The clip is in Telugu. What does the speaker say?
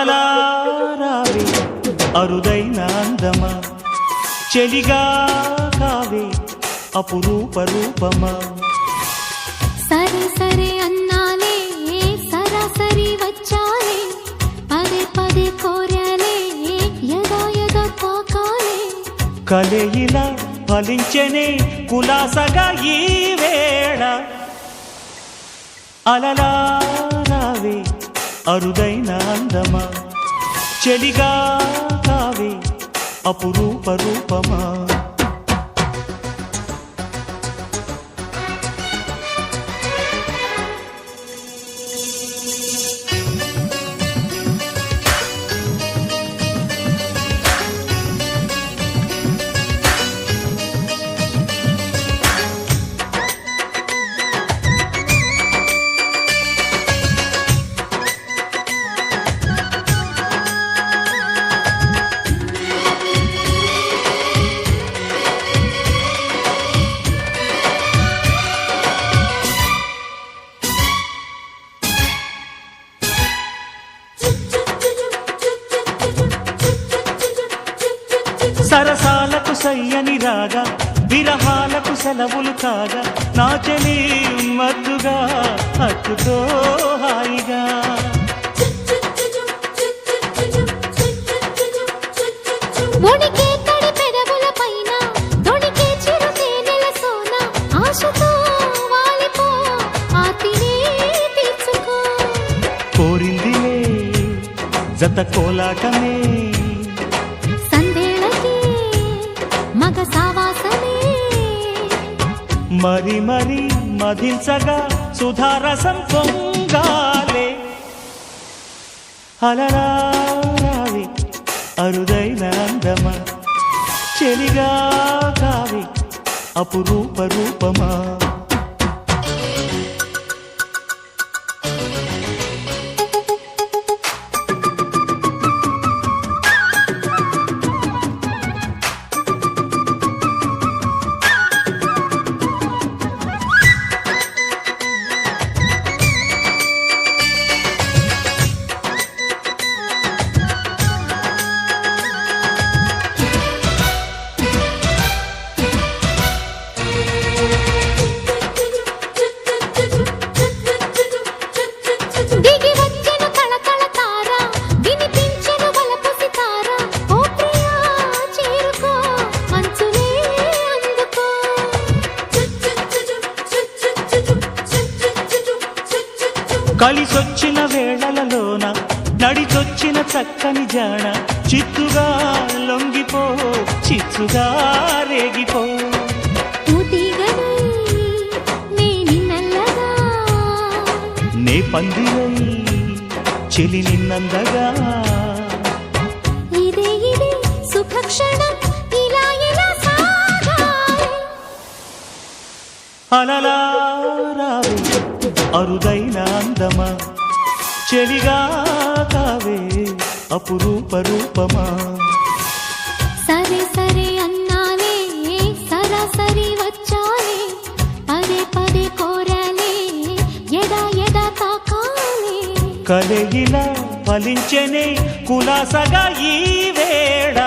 అలలారావే అరుదైన అందమా, చెలిగా కావే అపురూప రూపమా. సరే సరే అన్నాలే సరాసరి వచ్చాలే, పదే పదే కోరాలే యదా యదా తాకాలే. కలయిలా ఫలించనే కులాసగా ఈ వేళ. అలలారావే అరుదైన అందమా, చెలిగా కావే అపురూప రూపమా. సరసాలకు సయ్యని రాగా, విరహాలకు సెలవులు కాగా, నా చెలి మద్దుగా హత్తుతో హాయిగా. ఉనికి తడి పెదవుల పైన దొడికే చిరుతేనెల సోన, ఆశతో వాలిపో ఆతినే తీర్చుకో. కోరిందిలే జత కోలాటమే, మగ సావాసమే. మరి మరి మధించగా సుధారసం పొంగాలే. అలరావి అరుదైన అందమా, చెలిగా కావి అపురూప రూపమా. కలిసొచ్చిన వేళలలోన నడిచొచ్చిన చక్కని జాణ, చిత్తుగా లొంగిపో చిచ్చుగా రేగిపో. నే పందిరై చెలి నిన్నందగా, ఇదే ఇదే సుఖక్షణం ఇలా ఇలా సాగాలి. అలలారావే అరుదైన అందమా, చెలిగా కావే అపురూప రూపమా. సరే సరే అన్నాలే సరాసరి వచ్చాలే, పదే పదే కోరాలే యదా యదా తాకాలే. కలయిలా ఫలించనే కులాసగా ఈ వేళ.